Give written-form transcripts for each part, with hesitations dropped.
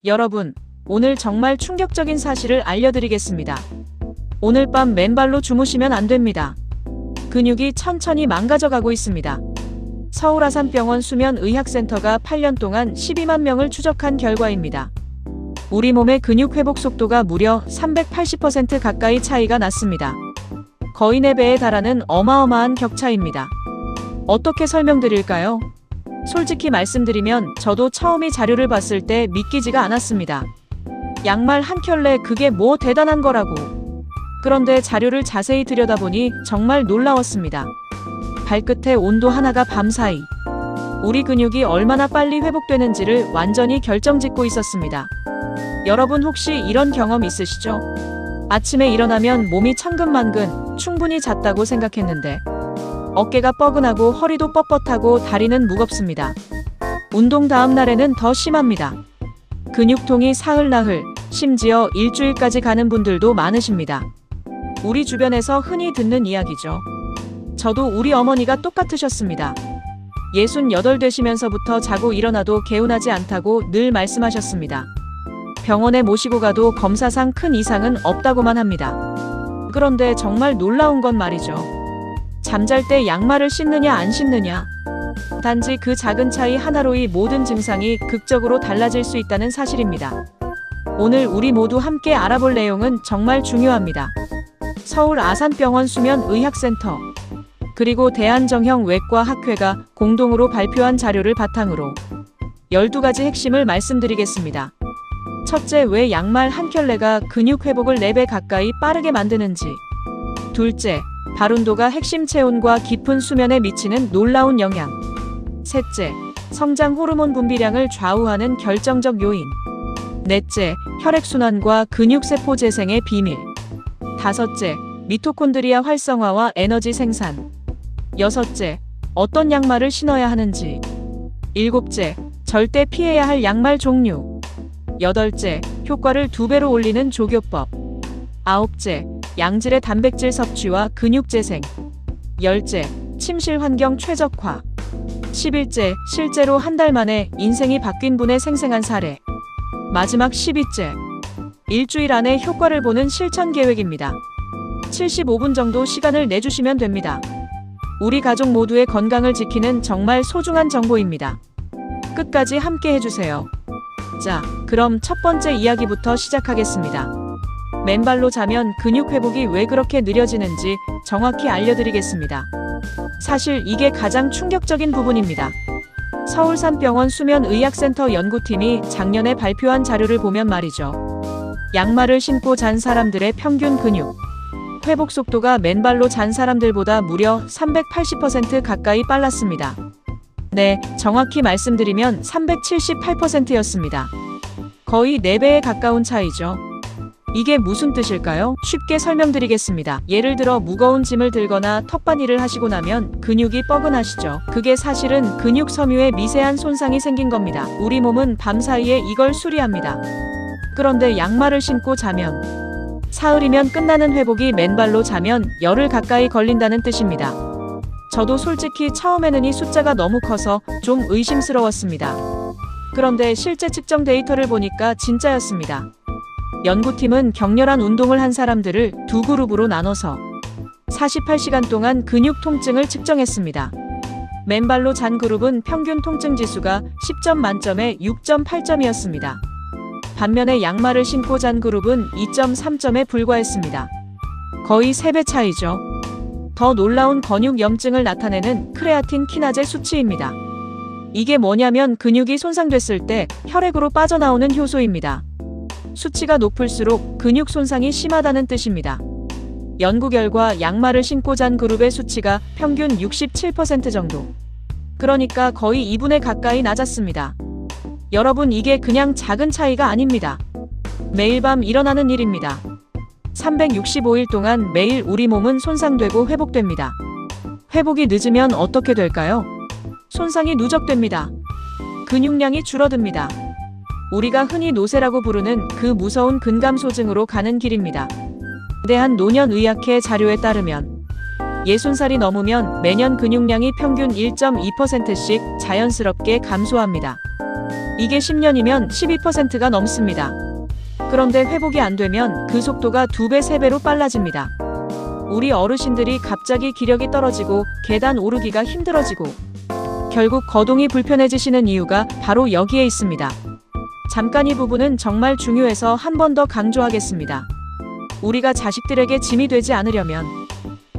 여러분, 오늘 정말 충격적인 사실을 알려드리겠습니다. 오늘 밤 맨발로 주무시면 안 됩니다. 근육이 천천히 망가져가고 있습니다. 서울아산병원 수면의학센터가 8년 동안 12만 명을 추적한 결과입니다. 우리 몸의 근육 회복 속도가 무려 380% 가까이 차이가 났습니다. 거의 4배에 달하는 어마어마한 격차입니다. 어떻게 설명드릴까요? 솔직히 말씀드리면 저도 처음 이 자료를 봤을 때 믿기지가 않았습니다. 양말 한 켤레 그게 뭐 대단한 거라고. 그런데 자료를 자세히 들여다보니 정말 놀라웠습니다. 발끝의 온도 하나가 밤사이 우리 근육이 얼마나 빨리 회복되는지를 완전히 결정짓고 있었습니다. 여러분 혹시 이런 경험 있으시죠? 아침에 일어나면 몸이 천근만근 충분히 잤다고 생각했는데 어깨가 뻐근하고 허리도 뻣뻣하고 다리는 무겁습니다. 운동 다음 날에는 더 심합니다. 근육통이 사흘나흘, 심지어 일주일까지 가는 분들도 많으십니다. 우리 주변에서 흔히 듣는 이야기죠. 저도 우리 어머니가 똑같으셨습니다. 68 되시면서부터 자고 일어나도 개운하지 않다고 늘 말씀하셨습니다. 병원에 모시고 가도 검사상 큰 이상은 없다고만 합니다. 그런데 정말 놀라운 건 말이죠. 잠잘 때 양말을 신느냐 안 신느냐. 단지 그 작은 차이 하나로 이 모든 증상이 극적으로 달라질 수 있다는 사실입니다. 오늘 우리 모두 함께 알아볼 내용은 정말 중요합니다. 서울아산병원 수면의학센터 그리고 대한정형외과학회가 공동으로 발표한 자료를 바탕으로 12가지 핵심을 말씀드리겠습니다. 첫째, 왜 양말 한 켤레가 근육 회복을 4배 가까이 빠르게 만드는지. 둘째, 발운도가 핵심 체온과 깊은 수면에 미치는 놀라운 영향. 셋째, 성장 호르몬 분비량을 좌우하는 결정적 요인. 넷째, 혈액순환과 근육세포 재생의 비밀. 다섯째, 미토콘드리아 활성화와 에너지 생산. 여섯째, 어떤 양말을 신어야 하는지. 일곱째, 절대 피해야 할 양말 종류. 여덟째, 효과를 2배로 올리는 조교법. 아홉째, 양질의 단백질 섭취와 근육 재생. 열째, 침실 환경 최적화. 11째, 실제로 한 달 만에 인생이 바뀐 분의 생생한 사례. 마지막 12째, 일주일 안에 효과를 보는 실천 계획입니다. 75분 정도 시간을 내주시면 됩니다. 우리 가족 모두의 건강을 지키는 정말 소중한 정보입니다. 끝까지 함께 해주세요. 자, 그럼 첫 번째 이야기부터 시작하겠습니다. 맨발로 자면 근육 회복이 왜 그렇게 느려지는지 정확히 알려드리겠습니다. 사실 이게 가장 충격적인 부분입니다. 서울산병원 수면의학센터 연구팀이 작년에 발표한 자료를 보면 말이죠. 양말을 신고 잔 사람들의 평균 근육 회복 속도가 맨발로 잔 사람들보다 무려 380% 가까이 빨랐습니다. 네, 정확히 말씀드리면 378%였습니다. 거의 4배에 가까운 차이죠. 이게 무슨 뜻일까요? 쉽게 설명드리겠습니다. 예를 들어 무거운 짐을 들거나 턱받이를 하시고 나면 근육이 뻐근하시죠. 그게 사실은 근육 섬유에 미세한 손상이 생긴 겁니다. 우리 몸은 밤사이에 이걸 수리합니다. 그런데 양말을 신고 자면 사흘이면 끝나는 회복이 맨발로 자면 열흘 가까이 걸린다는 뜻입니다. 저도 솔직히 처음에는 이 숫자가 너무 커서 좀 의심스러웠습니다. 그런데 실제 측정 데이터를 보니까 진짜였습니다. 연구팀은 격렬한 운동을 한 사람들을 2그룹으로 나눠서 48시간 동안 근육 통증을 측정했습니다. 맨발로 잔 그룹은 평균 통증 지수가 10점 만점에 6.8점이었습니다. 반면에 양말을 신고 잔 그룹은 2.3점에 불과했습니다. 거의 3배 차이죠. 더 놀라운 근육염증을 나타내는 크레아틴 키나제 수치입니다. 이게 뭐냐면 근육이 손상됐을 때 혈액으로 빠져나오는 효소입니다. 수치가 높을수록 근육 손상이 심하다는 뜻입니다. 연구 결과 양말을 신고 잔 그룹의 수치가 평균 67% 정도. 그러니까 거의 2분의 가까이 낮았습니다. 여러분, 이게 그냥 작은 차이가 아닙니다. 매일 밤 일어나는 일입니다. 365일 동안 매일 우리 몸은 손상되고 회복됩니다. 회복이 늦으면 어떻게 될까요? 손상이 누적됩니다. 근육량이 줄어듭니다. 우리가 흔히 노쇠라고 부르는 그 무서운 근감소증으로 가는 길입니다. 대한노년의학회 자료에 따르면 60살이 넘으면 매년 근육량이 평균 1.2%씩 자연스럽게 감소합니다. 이게 10년이면 12%가 넘습니다. 그런데 회복이 안 되면 그 속도가 2배, 3배로 빨라집니다. 우리 어르신들이 갑자기 기력이 떨어지고 계단 오르기가 힘들어지고 결국 거동이 불편해지시는 이유가 바로 여기에 있습니다. 잠깐 이 부분은 정말 중요해서 한 번 더 강조하겠습니다. 우리가 자식들에게 짐이 되지 않으려면,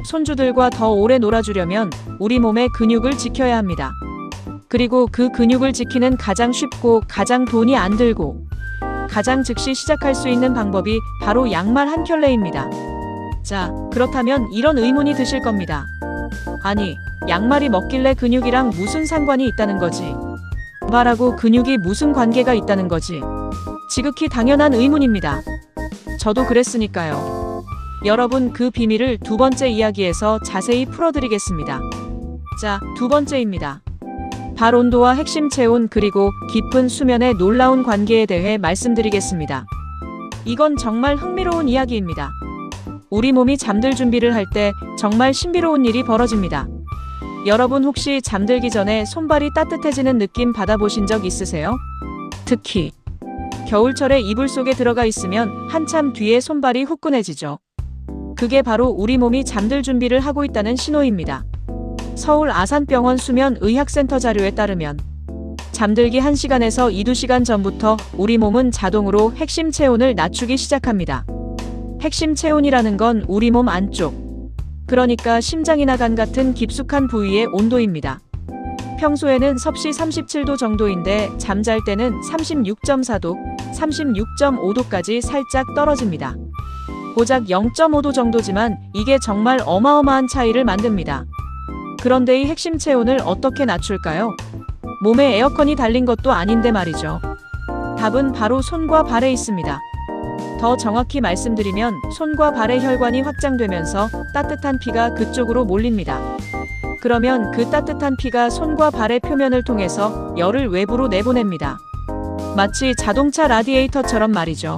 손주들과 더 오래 놀아주려면 우리 몸의 근육을 지켜야 합니다. 그리고 그 근육을 지키는 가장 쉽고 가장 돈이 안 들고 가장 즉시 시작할 수 있는 방법이 바로 양말 한 켤레입니다. 자, 그렇다면 이런 의문이 드실 겁니다. 아니, 양말이 먹길래 근육이랑 무슨 상관이 있다는 거지? 말하고 근육이 무슨 관계가 있다는 거지? 지극히 당연한 의문입니다. 저도 그랬으니까요. 여러분, 그 비밀을 두 번째 이야기에서 자세히 풀어드리겠습니다. 자, 두 번째입니다. 발 온도와 핵심 체온 그리고 깊은 수면의 놀라운 관계에 대해 말씀드리겠습니다. 이건 정말 흥미로운 이야기입니다. 우리 몸이 잠들 준비를 할 때 정말 신비로운 일이 벌어집니다. 여러분 혹시 잠들기 전에 손발이 따뜻해지는 느낌 받아보신 적 있으세요? 특히 겨울철에 이불 속에 들어가 있으면 한참 뒤에 손발이 후끈해지죠. 그게 바로 우리 몸이 잠들 준비를 하고 있다는 신호입니다. 서울 아산병원 수면의학센터 자료에 따르면 잠들기 1시간에서 2~2시간 전부터 우리 몸은 자동으로 핵심 체온을 낮추기 시작합니다. 핵심 체온이라는 건 우리 몸 안쪽, 그러니까 심장이나 간 같은 깊숙한 부위의 온도입니다. 평소에는 섭씨 37도 정도인데 잠잘 때는 36.4도, 36.5도까지 살짝 떨어집니다. 고작 0.5도 정도지만 이게 정말 어마어마한 차이를 만듭니다. 그런데 이 핵심 체온을 어떻게 낮출까요? 몸에 에어컨이 달린 것도 아닌데 말이죠. 답은 바로 손과 발에 있습니다. 더 정확히 말씀드리면 손과 발의 혈관이 확장되면서 따뜻한 피가 그쪽으로 몰립니다. 그러면 그 따뜻한 피가 손과 발의 표면을 통해서 열을 외부로 내보냅니다. 마치 자동차 라디에이터처럼 말이죠.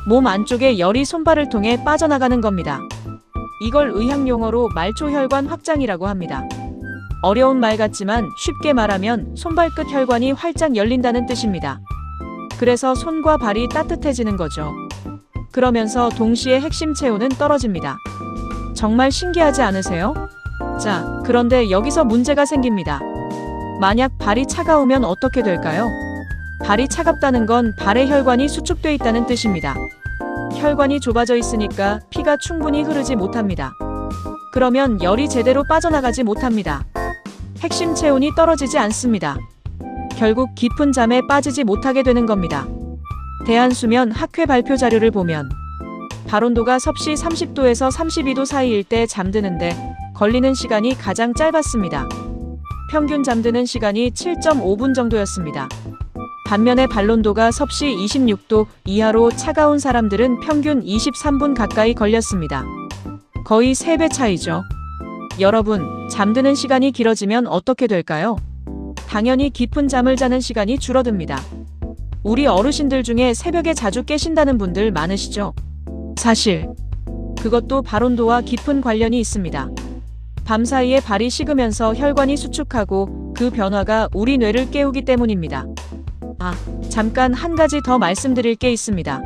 몸 안쪽에 열이 손발을 통해 빠져나가는 겁니다. 이걸 의학 용어로 말초혈관 확장이라고 합니다. 어려운 말 같지만 쉽게 말하면 손발끝 혈관이 활짝 열린다는 뜻입니다. 그래서 손과 발이 따뜻해지는 거죠. 그러면서 동시에 핵심 체온은 떨어집니다. 정말 신기하지 않으세요? 자, 그런데 여기서 문제가 생깁니다. 만약 발이 차가우면 어떻게 될까요? 발이 차갑다는 건 발의 혈관이 수축돼 있다는 뜻입니다. 혈관이 좁아져 있으니까 피가 충분히 흐르지 못합니다. 그러면 열이 제대로 빠져나가지 못합니다. 핵심 체온이 떨어지지 않습니다. 결국 깊은 잠에 빠지지 못하게 되는 겁니다. 대한수면학회 발표 자료를 보면 발 온도가 섭씨 30도에서 32도 사이일 때 잠드는데 걸리는 시간이 가장 짧았습니다. 평균 잠드는 시간이 7.5분 정도였습니다. 반면에 발온도가 섭씨 26도 이하로 차가운 사람들은 평균 23분 가까이 걸렸습니다. 거의 3배 차이죠. 여러분, 잠드는 시간이 길어지면 어떻게 될까요? 당연히 깊은 잠을 자는 시간이 줄어듭니다. 우리 어르신들 중에 새벽에 자주 깨신다는 분들 많으시죠? 사실 그것도 발온도와 깊은 관련이 있습니다. 밤사이에 발이 식으면서 혈관이 수축하고 그 변화가 우리 뇌를 깨우기 때문입니다. 아, 잠깐 한 가지 더 말씀드릴 게 있습니다.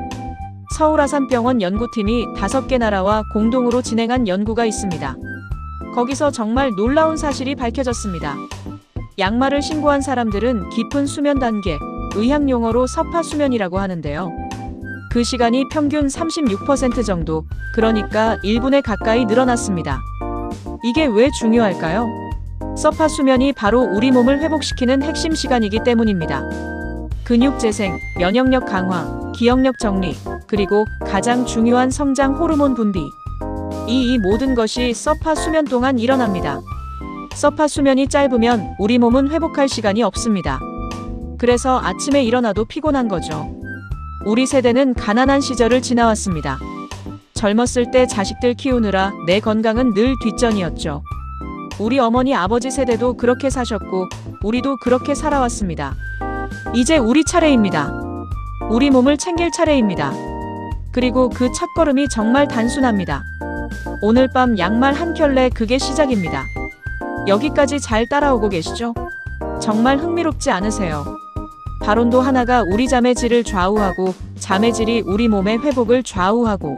서울아산병원 연구팀이 5개 나라와 공동으로 진행한 연구가 있습니다. 거기서 정말 놀라운 사실이 밝혀졌습니다. 양말을 신고한 사람들은 깊은 수면 단계, 의학 용어로 서파수면이라고 하는데요. 그 시간이 평균 36% 정도, 그러니까 1분에 가까이 늘어났습니다. 이게 왜 중요할까요? 서파수면이 바로 우리 몸을 회복시키는 핵심 시간이기 때문입니다. 근육 재생, 면역력 강화, 기억력 정리, 그리고 가장 중요한 성장 호르몬 분비. 이 모든 것이 서파 수면 동안 일어납니다. 서파 수면이 짧으면 우리 몸은 회복할 시간이 없습니다. 그래서 아침에 일어나도 피곤한 거죠. 우리 세대는 가난한 시절을 지나왔습니다. 젊었을 때 자식들 키우느라 내 건강은 늘 뒷전이었죠. 우리 어머니 아버지 세대도 그렇게 사셨고 우리도 그렇게 살아왔습니다. 이제 우리 차례입니다. 우리 몸을 챙길 차례입니다. 그리고 그 첫걸음이 정말 단순합니다. 오늘 밤 양말 한 켤레, 그게 시작입니다. 여기까지 잘 따라오고 계시죠? 정말 흥미롭지 않으세요? 발온도 하나가 우리 잠의 질을 좌우하고 잠의 질이 우리 몸의 회복을 좌우하고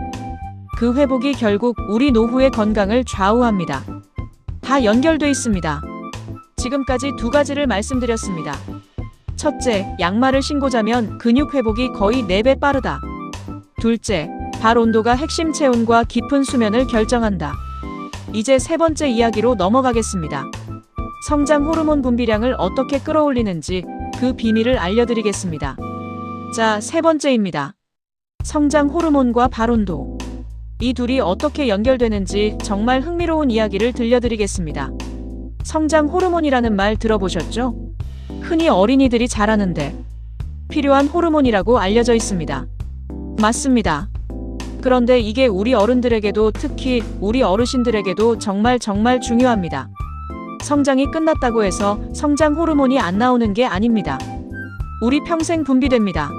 그 회복이 결국 우리 노후의 건강을 좌우합니다. 다 연결돼 있습니다. 지금까지 두 가지를 말씀드렸습니다. 첫째, 양말을 신고 자면 근육 회복이 거의 4배 빠르다. 둘째, 발 온도가 핵심 체온과 깊은 수면을 결정한다. 이제 세 번째 이야기로 넘어가겠습니다. 성장 호르몬 분비량을 어떻게 끌어올리는지 그 비밀을 알려드리겠습니다. 자, 세 번째입니다. 성장 호르몬과 발 온도. 이 둘이 어떻게 연결되는지 정말 흥미로운 이야기를 들려드리겠습니다. 성장 호르몬이라는 말 들어보셨죠? 흔히 어린이들이 자라는데 필요한 호르몬이라고 알려져 있습니다. 맞습니다. 그런데 이게 우리 어른들에게도 특히 우리 어르신들에게도 정말 중요합니다. 성장이 끝났다고 해서 성장 호르몬이 안 나오는 게 아닙니다. 우리 평생 분비됩니다.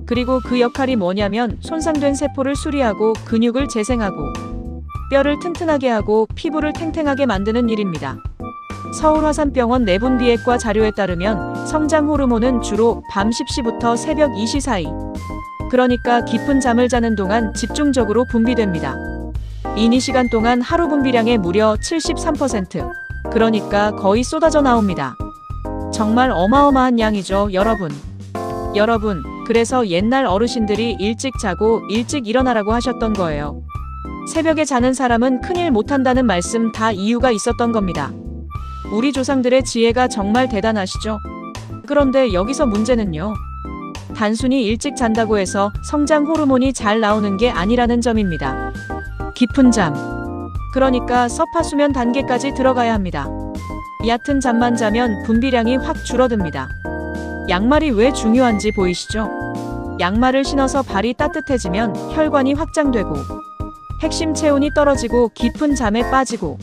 그리고 그 역할이 뭐냐면 손상된 세포를 수리하고 근육을 재생하고 뼈를 튼튼하게 하고 피부를 탱탱하게 만드는 일입니다. 서울화산병원 내분비액과 자료에 따르면 성장 호르몬은 주로 밤 10시부터 새벽 2시 사이, 그러니까 깊은 잠을 자는 동안 집중적으로 분비됩니다. 이 시간 동안 하루 분비량의 무려 73%, 그러니까 거의 쏟아져 나옵니다. 정말 어마어마한 양이죠, 여러분. 그래서 옛날 어르신들이 일찍 자고 일찍 일어나라고 하셨던 거예요. 새벽에 자는 사람은 큰일 못한다는 말씀 다 이유가 있었던 겁니다. 우리 조상들의 지혜가 정말 대단하시죠? 그런데 여기서 문제는요. 단순히 일찍 잔다고 해서 성장 호르몬이 잘 나오는 게 아니라는 점입니다. 깊은 잠. 그러니까 서파수면 단계까지 들어가야 합니다. 얕은 잠만 자면 분비량이 확 줄어듭니다. 양말이 왜 중요한지 보이시죠? 양말을 신어서 발이 따뜻해지면 혈관이 확장되고 핵심 체온이 떨어지고 깊은 잠에 빠지고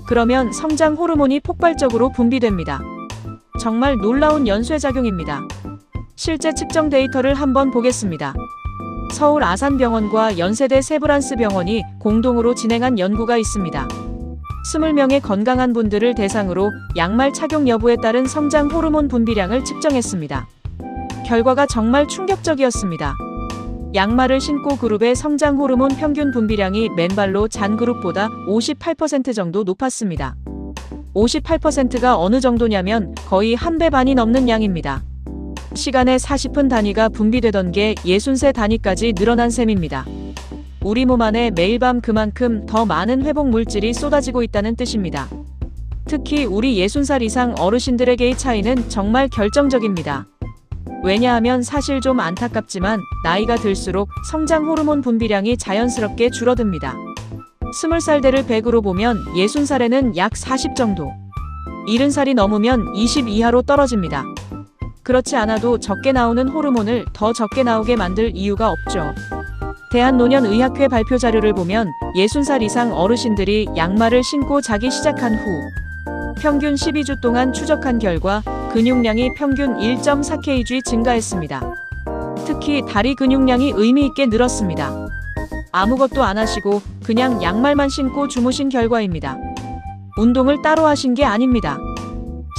그러면 성장 호르몬이 폭발적으로 분비됩니다. 정말 놀라운 연쇄작용입니다. 실제 측정 데이터를 한번 보겠습니다. 서울 아산병원과 연세대 세브란스 병원이 공동으로 진행한 연구가 있습니다. 20명의 건강한 분들을 대상으로 양말 착용 여부에 따른 성장 호르몬 분비량을 측정했습니다. 결과가 정말 충격적이었습니다. 양말을 신고 그룹의 성장 호르몬 평균 분비량이 맨발로 잔 그룹보다 58% 정도 높았습니다. 58%가 어느 정도냐면 거의 1배 반이 넘는 양입니다. 시간에 40분 단위가 분비되던 게 60세 단위까지 늘어난 셈입니다. 우리 몸 안에 매일 밤 그만큼 더 많은 회복 물질이 쏟아지고 있다는 뜻입니다. 특히 우리 60살 이상 어르신들에게의 차이는 정말 결정적입니다. 왜냐하면 사실 좀 안타깝지만 나이가 들수록 성장 호르몬 분비량이 자연스럽게 줄어듭니다. 20살대를 100으로 보면 60살에는 약 40 정도, 70살이 넘으면 20 이하로 떨어집니다. 그렇지 않아도 적게 나오는 호르몬을 더 적게 나오게 만들 이유가 없죠. 대한노년의학회 발표 자료를 보면 60살 이상 어르신들이 양말을 신고 자기 시작한 후 평균 12주 동안 추적한 결과 근육량이 평균 1.4kg 증가했습니다. 특히 다리 근육량이 의미 있게 늘었습니다. 아무것도 안 하시고 그냥 양말만 신고 주무신 결과입니다. 운동을 따로 하신 게 아닙니다.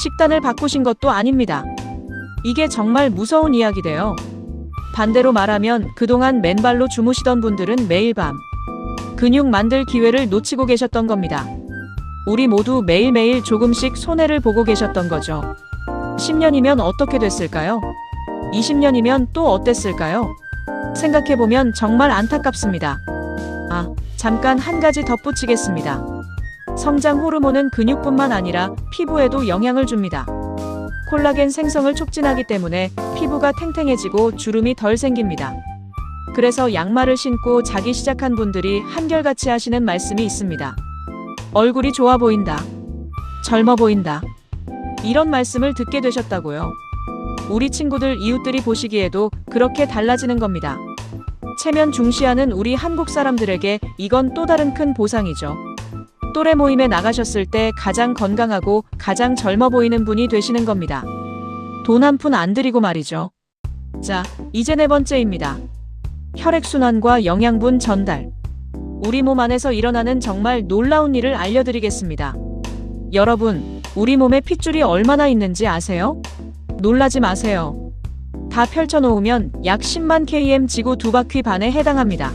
식단을 바꾸신 것도 아닙니다. 이게 정말 무서운 이야기돼요. 반대로 말하면 그동안 맨발로 주무시던 분들은 매일 밤 근육 만들 기회를 놓치고 계셨던 겁니다. 우리 모두 매일매일 조금씩 손해를 보고 계셨던 거죠. 10년이면 어떻게 됐을까요? 20년이면 또 어땠을까요? 생각해보면 정말 안타깝습니다. 잠깐 한 가지 덧붙이겠습니다. 성장 호르몬은 근육뿐만 아니라 피부에도 영향을 줍니다. 콜라겐 생성을 촉진하기 때문에 피부가 탱탱해지고 주름이 덜 생깁니다. 그래서 양말을 신고 자기 시작한 분들이 한결같이 하시는 말씀이 있습니다. 얼굴이 좋아 보인다. 젊어 보인다. 이런 말씀을 듣게 되셨다고요. 우리 친구들 이웃들이 보시기에도 그렇게 달라지는 겁니다. 체면 중시하는 우리 한국 사람들에게 이건 또 다른 큰 보상이죠. 또래 모임에 나가셨을 때 가장 건강하고 가장 젊어 보이는 분이 되시는 겁니다. 돈 한 푼 안 들이고 말이죠. 자, 이제 네 번째입니다. 혈액순환과 영양분 전달. 우리 몸 안에서 일어나는 정말 놀라운 일을 알려드리겠습니다. 여러분, 우리 몸에 핏줄이 얼마나 있는지 아세요? 놀라지 마세요. 다 펼쳐놓으면 약 10만 km 지구 2바퀴 반에 해당합니다.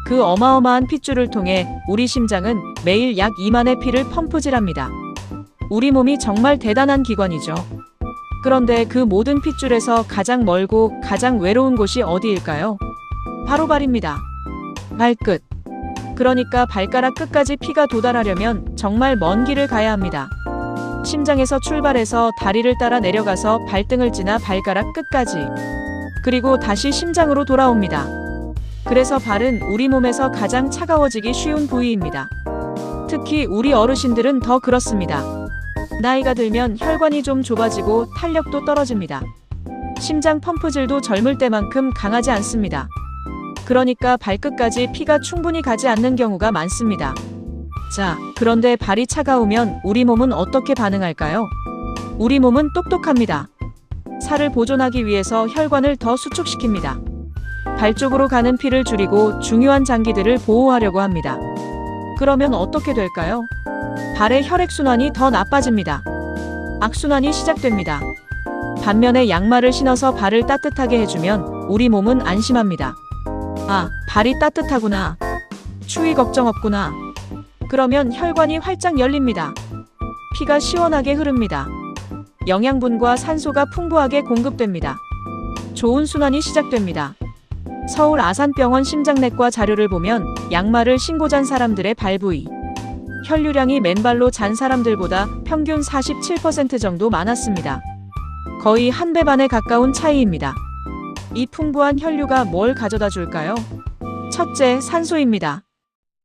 그 어마어마한 핏줄을 통해 우리 심장은 매일 약 2만의 피를 펌프질합니다. 우리 몸이 정말 대단한 기관이죠. 그런데 그 모든 핏줄에서 가장 멀고 가장 외로운 곳이 어디일까요? 바로 발입니다. 발끝. 그러니까 발가락 끝까지 피가 도달하려면 정말 먼 길을 가야 합니다. 심장에서 출발해서 다리를 따라 내려가서 발등을 지나 발가락 끝까지. 그리고 다시 심장으로 돌아옵니다. 그래서 발은 우리 몸에서 가장 차가워지기 쉬운 부위입니다. 특히 우리 어르신들은 더 그렇습니다. 나이가 들면 혈관이 좀 좁아지고 탄력도 떨어집니다. 심장 펌프질도 젊을 때만큼 강하지 않습니다. 그러니까 발끝까지 피가 충분히 가지 않는 경우가 많습니다. 자, 그런데 발이 차가우면 우리 몸은 어떻게 반응할까요? 우리 몸은 똑똑합니다. 살을 보존하기 위해서 혈관을 더 수축시킵니다. 발 쪽으로 가는 피를 줄이고 중요한 장기들을 보호하려고 합니다. 그러면 어떻게 될까요? 발의 혈액순환이 더 나빠집니다. 악순환이 시작됩니다. 반면에 양말을 신어서 발을 따뜻하게 해주면 우리 몸은 안심합니다. 아, 발이 따뜻하구나. 추위 걱정 없구나. 그러면 혈관이 활짝 열립니다. 피가 시원하게 흐릅니다. 영양분과 산소가 풍부하게 공급됩니다. 좋은 순환이 시작됩니다. 서울 아산병원 심장내과 자료를 보면 양말을 신고 잔 사람들의 발 부위 혈류량이 맨발로 잔 사람들보다 평균 47% 정도 많았습니다. 거의 한 배 반에 가까운 차이입니다. 이 풍부한 혈류가 뭘 가져다 줄까요? 첫째, 산소입니다.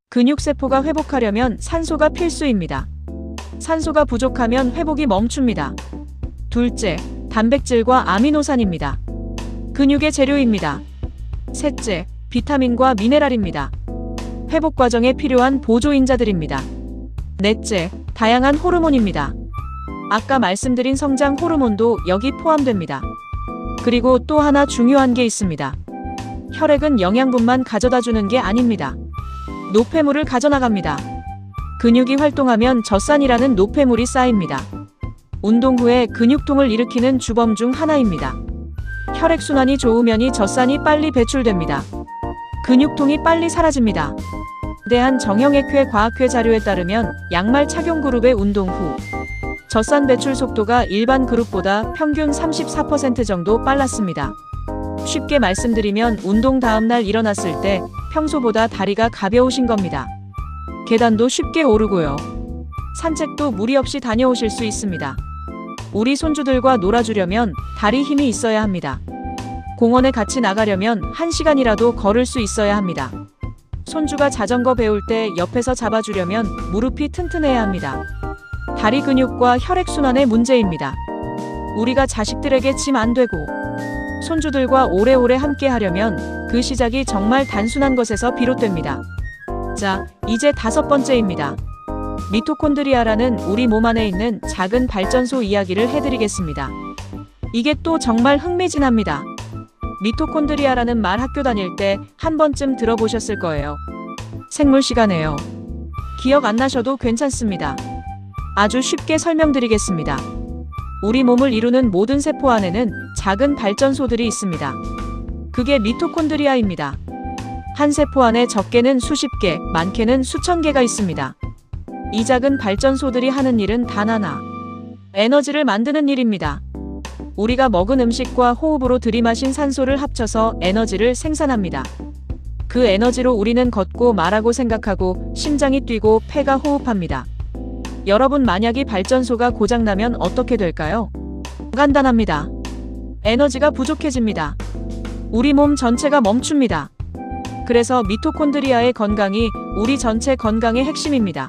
근육세포가 회복하려면 산소가 필수입니다. 산소가 부족하면 회복이 멈춥니다. 둘째, 단백질과 아미노산입니다. 근육의 재료입니다. 셋째, 비타민과 미네랄입니다. 회복 과정에 필요한 보조인자들입니다. 넷째, 다양한 호르몬입니다. 아까 말씀드린 성장 호르몬도 여기 포함됩니다. 그리고 또 하나 중요한 게 있습니다. 혈액은 영양분만 가져다 주는 게 아닙니다. 노폐물을 가져나갑니다. 근육이 활동하면 젖산이라는 노폐물이 쌓입니다. 운동 후에 근육통을 일으키는 주범 중 하나입니다. 혈액순환이 좋으면 젖산이 빨리 배출됩니다. 근육통이 빨리 사라집니다. 대한정형외과 과학회 자료에 따르면 양말 착용 그룹의 운동 후 젖산 배출 속도가 일반 그룹보다 평균 34% 정도 빨랐습니다. 쉽게 말씀드리면 운동 다음날 일어났을 때 평소보다 다리가 가벼우신 겁니다. 계단도 쉽게 오르고요. 산책도 무리 없이 다녀오실 수 있습니다. 우리 손주들과 놀아주려면 다리 힘이 있어야 합니다. 공원에 같이 나가려면 1시간이라도 걸을 수 있어야 합니다. 손주가 자전거 배울 때 옆에서 잡아주려면 무릎이 튼튼해야 합니다. 다리 근육과 혈액순환의 문제입니다. 우리가 자식들에게 짐 안 되고 손주들과 오래오래 함께 하려면 그 시작이 정말 단순한 것에서 비롯됩니다. 자, 이제 5번째입니다. 미토콘드리아라는 우리 몸 안에 있는 작은 발전소 이야기를 해드리겠습니다. 이게 또 정말 흥미진합니다. 미토콘드리아라는 말 학교 다닐 때 한 번쯤 들어보셨을 거예요. 생물 시간에요. 기억 안 나셔도 괜찮습니다. 아주 쉽게 설명드리겠습니다. 우리 몸을 이루는 모든 세포 안에는 작은 발전소들이 있습니다. 그게 미토콘드리아입니다. 한 세포 안에 적게는 수십 개, 많게는 수천 개가 있습니다. 이 작은 발전소들이 하는 일은 단 하나. 에너지를 만드는 일입니다. 우리가 먹은 음식과 호흡으로 들이마신 산소를 합쳐서 에너지를 생산합니다. 그 에너지로 우리는 걷고 말하고 생각하고 심장이 뛰고 폐가 호흡합니다. 여러분, 만약 이 발전소가 고장나면 어떻게 될까요? 간단합니다. 에너지가 부족해집니다. 우리 몸 전체가 멈춥니다. 그래서 미토콘드리아의 건강이 우리 전체 건강의 핵심입니다.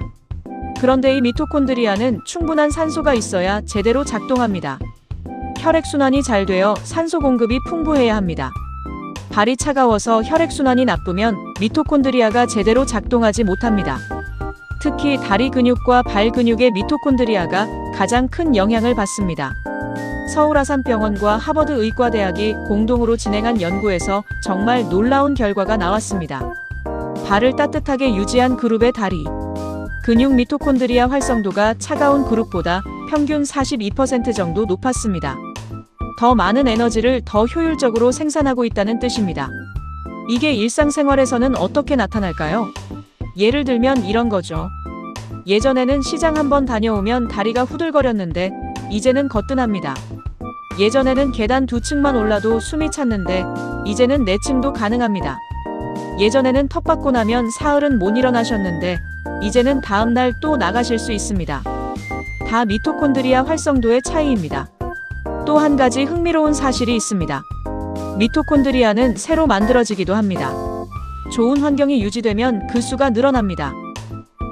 그런데 이 미토콘드리아는 충분한 산소가 있어야 제대로 작동합니다. 혈액순환이 잘 되어 산소 공급이 풍부해야 합니다. 발이 차가워서 혈액순환이 나쁘면 미토콘드리아가 제대로 작동하지 못합니다. 특히 다리 근육과 발 근육의 미토콘드리아가 가장 큰 영향을 받습니다. 서울 아산병원과 하버드 의과대학이 공동으로 진행한 연구에서 정말 놀라운 결과가 나왔습니다. 발을 따뜻하게 유지한 그룹의 다리 근육 미토콘드리아 활성도가 차가운 그룹보다 평균 42% 정도 높았습니다. 더 많은 에너지를 더 효율적으로 생산하고 있다는 뜻입니다. 이게 일상생활에서는 어떻게 나타날까요? 예를 들면 이런 거죠. 예전에는 시장 한번 다녀오면 다리가 후들거렸는데 이제는 거뜬합니다. 예전에는 계단 2층만 올라도 숨이 찼는데 이제는 4층도 가능합니다. 예전에는 턱받고 나면 사흘은 못 일어나셨는데 이제는 다음날 또 나가실 수 있습니다. 다 미토콘드리아 활성도의 차이입니다. 또 한 가지 흥미로운 사실이 있습니다. 미토콘드리아는 새로 만들어지기도 합니다. 좋은 환경이 유지되면 그 수가 늘어납니다.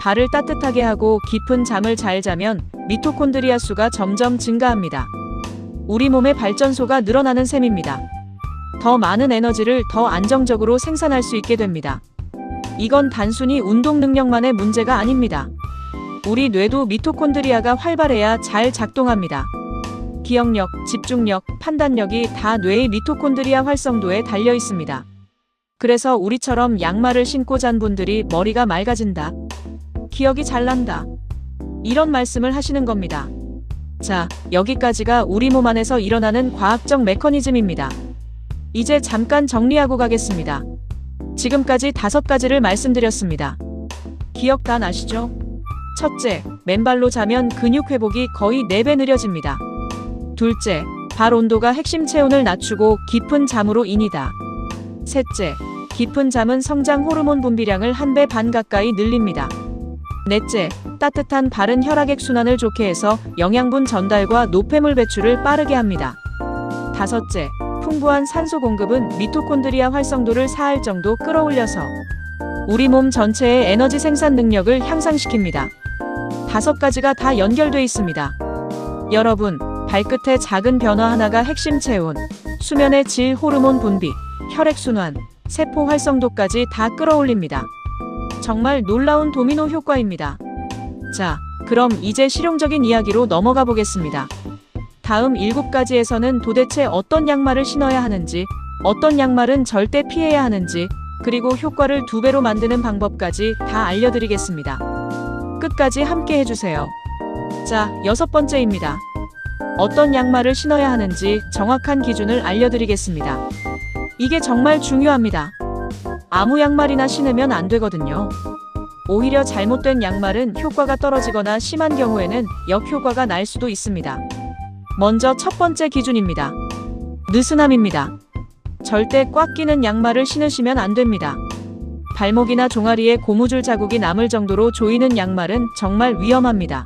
발을 따뜻하게 하고 깊은 잠을 잘 자면 미토콘드리아 수가 점점 증가합니다. 우리 몸의 발전소가 늘어나는 셈입니다. 더 많은 에너지를 더 안정적으로 생산할 수 있게 됩니다. 이건 단순히 운동 능력만의 문제가 아닙니다. 우리 뇌도 미토콘드리아가 활발해야 잘 작동합니다. 기억력, 집중력, 판단력이 다 뇌의 미토콘드리아 활성도에 달려 있습니다. 그래서 우리처럼 양말을 신고 잔 분들이 머리가 맑아진다, 기억이 잘 난다, 이런 말씀을 하시는 겁니다. 자, 여기까지가 우리 몸 안에서 일어나는 과학적 메커니즘입니다. 이제 잠깐 정리하고 가겠습니다. 지금까지 5가지를 말씀드렸습니다. 기억 다 나시죠? 첫째, 맨발로 자면 근육 회복이 거의 4배 느려집니다. 둘째, 발 온도가 핵심 체온을 낮추고 깊은 잠으로 인이다. 셋째, 깊은 잠은 성장 호르몬 분비량을 1배 반 가까이 늘립니다. 넷째, 따뜻한 발은 혈액 순환을 좋게 해서 영양분 전달과 노폐물 배출을 빠르게 합니다. 다섯째, 풍부한 산소 공급은 미토콘드리아 활성도를 4할 정도 끌어올려서 우리 몸 전체의 에너지 생산 능력을 향상시킵니다. 5가지가 다 연결돼 있습니다. 여러분, 발끝의 작은 변화 하나가 핵심 체온, 수면의 질, 호르몬 분비, 혈액순환, 세포 활성도까지 다 끌어올립니다. 정말 놀라운 도미노 효과입니다. 자, 그럼 이제 실용적인 이야기로 넘어가 보겠습니다. 다음 7가지에서는 도대체 어떤 양말을 신어야 하는지, 어떤 양말은 절대 피해야 하는지, 그리고 효과를 2배로 만드는 방법까지 다 알려드리겠습니다. 끝까지 함께 해주세요. 자, 6번째입니다. 어떤 양말을 신어야 하는지 정확한 기준을 알려드리겠습니다. 이게 정말 중요합니다. 아무 양말이나 신으면 안 되거든요. 오히려 잘못된 양말은 효과가 떨어지거나 심한 경우에는 역효과가 날 수도 있습니다. 먼저 첫 번째 기준입니다. 느슨함입니다. 절대 꽉 끼는 양말을 신으시면 안 됩니다. 발목이나 종아리에 고무줄 자국이 남을 정도로 조이는 양말은 정말 위험합니다.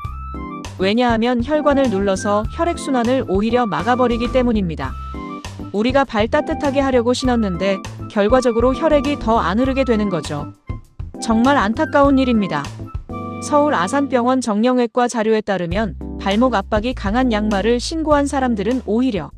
왜냐하면 혈관을 눌러서 혈액순환을 오히려 막아버리기 때문입니다. 우리가 발 따뜻하게 하려고 신었는데 결과적으로 혈액이 더 안 흐르게 되는 거죠. 정말 안타까운 일입니다. 서울 아산병원 정형외과 자료에 따르면 발목 압박이 강한 양말을 신고 한 사람들은 오히려